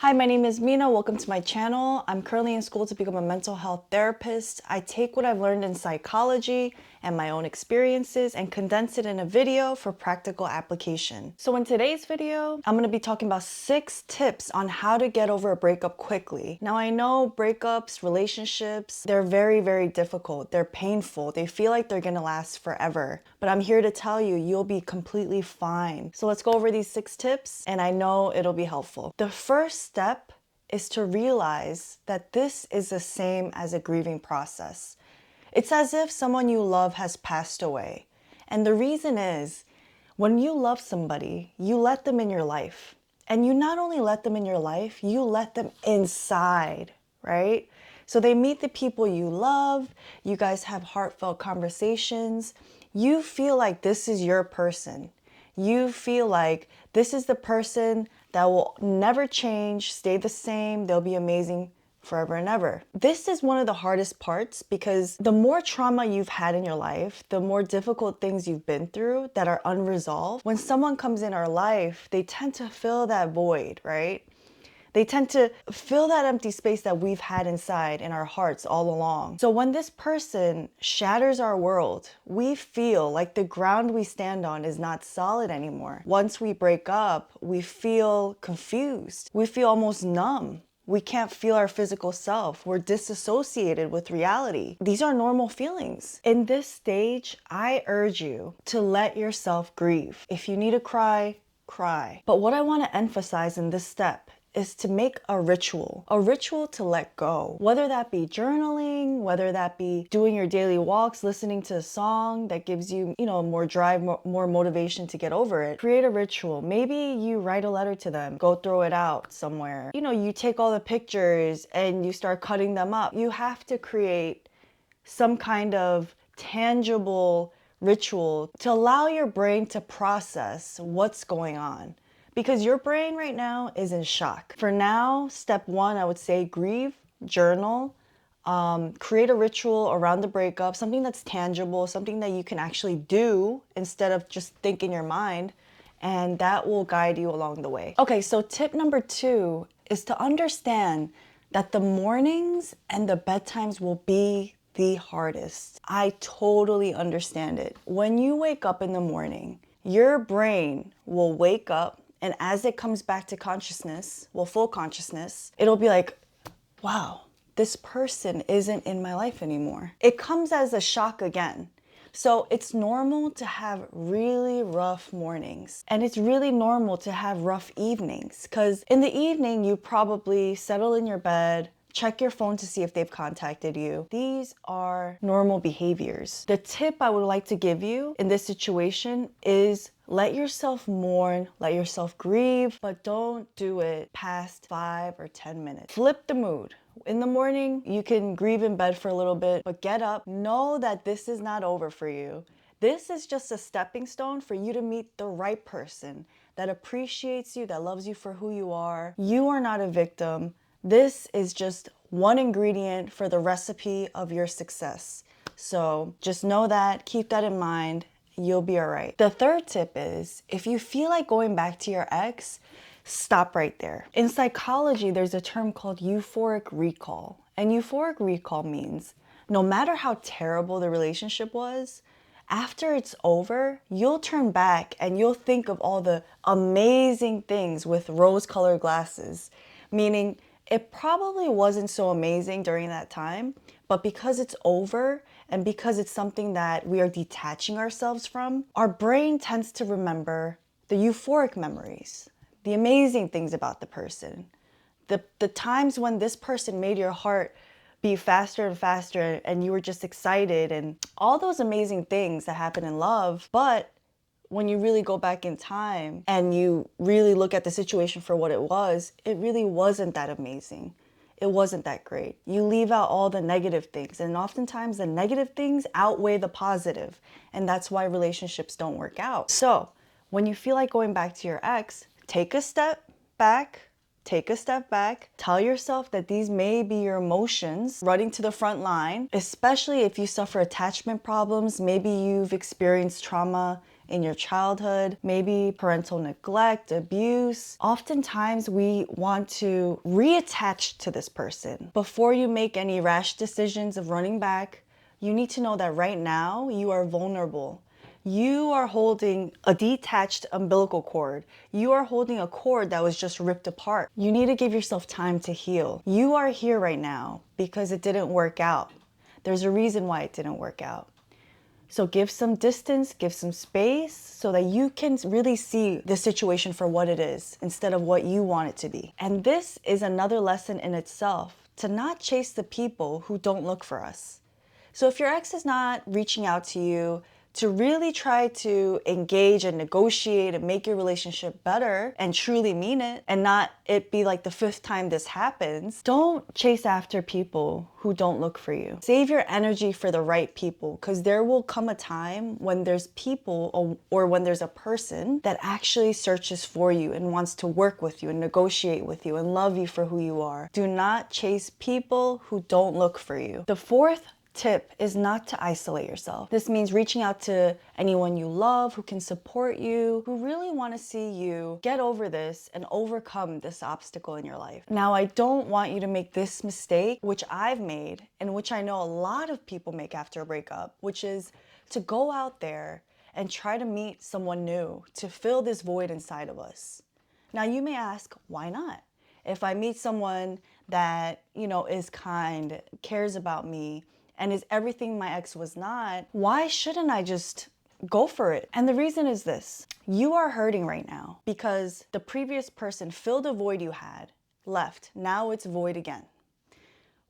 Hi, my name is Mina. Welcome to my channel. I'm currently in school to become a mental health therapist. I take what I've learned in psychology and my own experiences and condense it in a video for practical application. So in today's video, I'm going to be talking about 6 tips on how to get over a breakup quickly. Now I know breakups, relationships, they're very, very difficult. They're painful. They feel like they're going to last forever. But I'm here to tell you, you'll be completely fine. So let's go over these 6 tips and I know it'll be helpful. The first step is to realize that this is the same as a grieving process. It's as if someone you love has passed away. And the reason is, when you love somebody, you let them in your life. And you not only let them in your life, you let them inside, right? So they meet the people you love, you guys have heartfelt conversations, you feel like this is your person. You feel like this is the person that will never change, stay the same, they'll be amazing forever and ever. This is one of the hardest parts because the more trauma you've had in your life, the more difficult things you've been through that are unresolved, when someone comes in our life, they tend to fill that void, right? They tend to fill that empty space that we've had inside in our hearts all along. So when this person shatters our world, we feel like the ground we stand on is not solid anymore. Once we break up, we feel confused. We feel almost numb. We can't feel our physical self. We're disassociated with reality. These are normal feelings. In this stage, I urge you to let yourself grieve. If you need to cry, cry. But what I want to emphasize in this step is to make a ritual to let go. Whether that be journaling, whether that be doing your daily walks, listening to a song that gives you, more drive, more motivation to get over it. Create a ritual. Maybe you write a letter to them, go throw it out somewhere. You take all the pictures and you start cutting them up. You have to create some kind of tangible ritual to allow your brain to process what's going on. Because your brain right now is in shock. For now, step 1, I would say grieve, journal, create a ritual around the breakup, something that's tangible, something that you can actually do instead of just think in your mind, and that will guide you along the way. Okay, so tip number 2 is to understand that the mornings and the bedtimes will be the hardest. I totally understand it. When you wake up in the morning, your brain will wake up, and as it comes back to consciousness, full consciousness, it'll be like, wow, this person isn't in my life anymore. It comes as a shock again. So it's normal to have really rough mornings. And it's really normal to have rough evenings. Because in the evening, you probably settle in your bed, check your phone to see if they've contacted you. These are normal behaviors. The tip I would like to give you in this situation is let yourself mourn, let yourself grieve, but don't do it past 5 or 10 minutes. Flip the mood. In the morning, you can grieve in bed for a little bit, but get up. Know that this is not over for you. This is just a stepping stone for you to meet the right person that appreciates you, that loves you for who you are. You are not a victim. This is just one ingredient for the recipe of your success. So just know that, keep that in mind. You'll be all right. The third tip is, if you feel like going back to your ex, stop right there. In psychology, there's a term called euphoric recall. And euphoric recall means no matter how terrible the relationship was, after it's over, you'll turn back and you'll think of all the amazing things with rose-colored glasses. Meaning, it probably wasn't so amazing during that time, but because it's over and because it's something that we are detaching ourselves from, our brain tends to remember the euphoric memories, the amazing things about the person, the times when this person made your heart beat faster and faster and you were just excited and all those amazing things that happen in love. But when you really go back in time and you really look at the situation for what it really wasn't that amazing. It wasn't that great. You leave out all the negative things, and oftentimes the negative things outweigh the positive, and that's why relationships don't work out. So when you feel like going back to your ex, take a step back, tell yourself that these may be your emotions running to the front line, especially if you suffer attachment problems. Maybe you've experienced trauma in your childhood, maybe parental neglect, abuse. Oftentimes we want to reattach to this person. Before you make any rash decisions of running back, you need to know that right now you are vulnerable. You are holding a detached umbilical cord. You are holding a cord that was just ripped apart. You need to give yourself time to heal. You are here right now because it didn't work out. There's a reason why it didn't work out. So give some distance, give some space so that you can really see the situation for what it is instead of what you want it to be. And this is another lesson in itself, to not chase the people who don't look for us. So if your ex is not reaching out to you, to really try to engage and negotiate and make your relationship better and truly mean it and not it be like the 5th time this happens, don't chase after people who don't look for you. Save your energy for the right people, because there will come a time when there's people or when there's a person that actually searches for you and wants to work with you and negotiate with you and love you for who you are. Do not chase people who don't look for you. The 4th tip is not to isolate yourself. This means reaching out to anyone you love who can support you, who really want to see you get over this and overcome this obstacle in your life. Now, I don't want you to make this mistake, which I've made and which I know a lot of people make after a breakup, which is to go out there and try to meet someone new to fill this void inside of us. Now, you may ask, why not? If I meet someone that, is kind, cares about me, and is everything my ex was not, why shouldn't I just go for it? And the reason is this: you are hurting right now because the previous person filled a void you had, left. Now it's void again.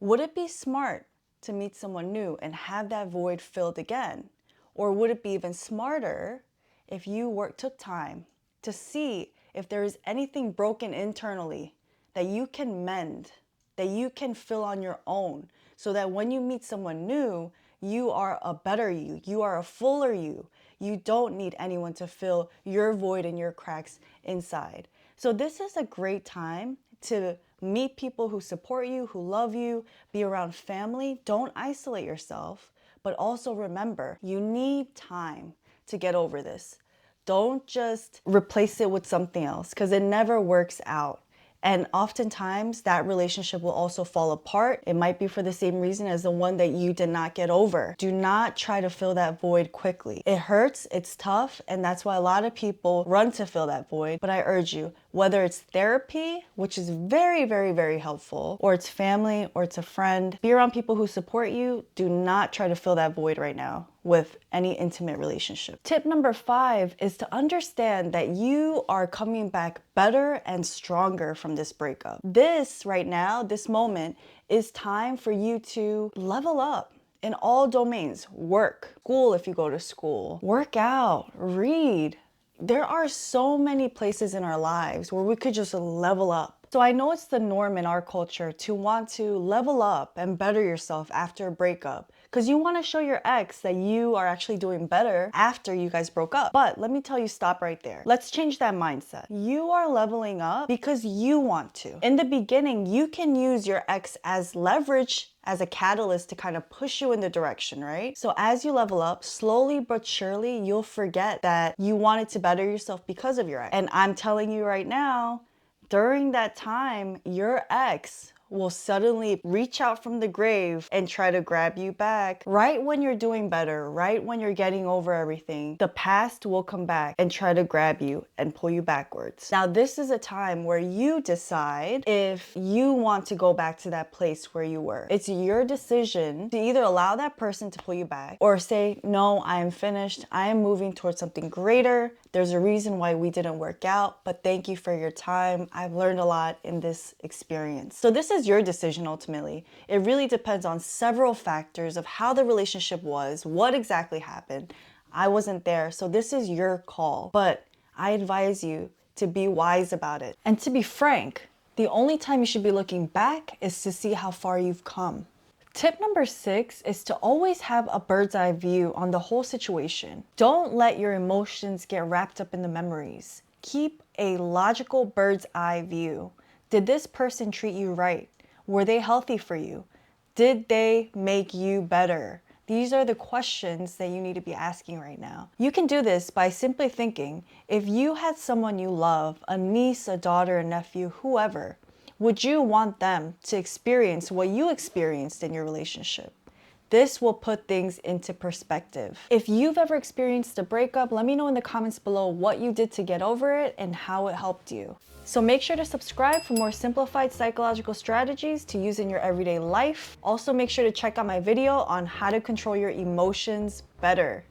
Would it be smart to meet someone new and have that void filled again? Or would it be even smarter if you took time to see if there is anything broken internally that you can mend, that you can fill on your own, so that when you meet someone new, you are a better you, you are a fuller you. You don't need anyone to fill your void and your cracks inside. So this is a great time to meet people who support you, who love you, be around family. Don't isolate yourself, but also remember, you need time to get over this. Don't just replace it with something else, because it never works out. And oftentimes that relationship will also fall apart. It might be for the same reason as the one that you did not get over. Do not try to fill that void quickly. It hurts, it's tough, and that's why a lot of people run to fill that void. But I urge you, whether it's therapy, which is very, very, very helpful, or it's family, or it's a friend, be around people who support you. Do not try to fill that void right now with any intimate relationship. Tip number 5 is to understand that you are coming back better and stronger from this breakup. This right now, this moment, is time for you to level up in all domains. Work, school if you go to school, work out, read. There are so many places in our lives where we could just level up. So I know it's the norm in our culture to want to level up and better yourself after a breakup, because you want to show your ex that you are actually doing better after you guys broke up. But let me tell you, stop right there. Let's change that mindset. You are leveling up because you want to. In the beginning, you can use your ex as leverage, as a catalyst to kind of push you in the direction, right? So as you level up, slowly but surely, you'll forget that you wanted to better yourself because of your ex. And I'm telling you right now, during that time, your ex will suddenly reach out from the grave and try to grab you back. Right when you're doing better, right when you're getting over everything, the past will come back and try to grab you and pull you backwards. Now, this is a time where you decide if you want to go back to that place where you were. It's your decision to either allow that person to pull you back or say, no, I am finished. I am moving towards something greater. There's a reason why we didn't work out, but thank you for your time. I've learned a lot in this experience. So this is your decision ultimately. It really depends on several factors of how the relationship was, what exactly happened. I wasn't there, so this is your call. But I advise you to be wise about it. And to be frank, the only time you should be looking back is to see how far you've come. Tip number 6 is to always have a bird's eye view on the whole situation. Don't let your emotions get wrapped up in the memories. Keep a logical bird's eye view. Did this person treat you right? Were they healthy for you? Did they make you better? These are the questions that you need to be asking right now. You can do this by simply thinking, if you had someone you love, a niece, a daughter, a nephew, whoever, would you want them to experience what you experienced in your relationship? This will put things into perspective. If you've ever experienced a breakup, let me know in the comments below what you did to get over it and how it helped you. So make sure to subscribe for more simplified psychological strategies to use in your everyday life. Also make sure to check out my video on how to control your emotions better.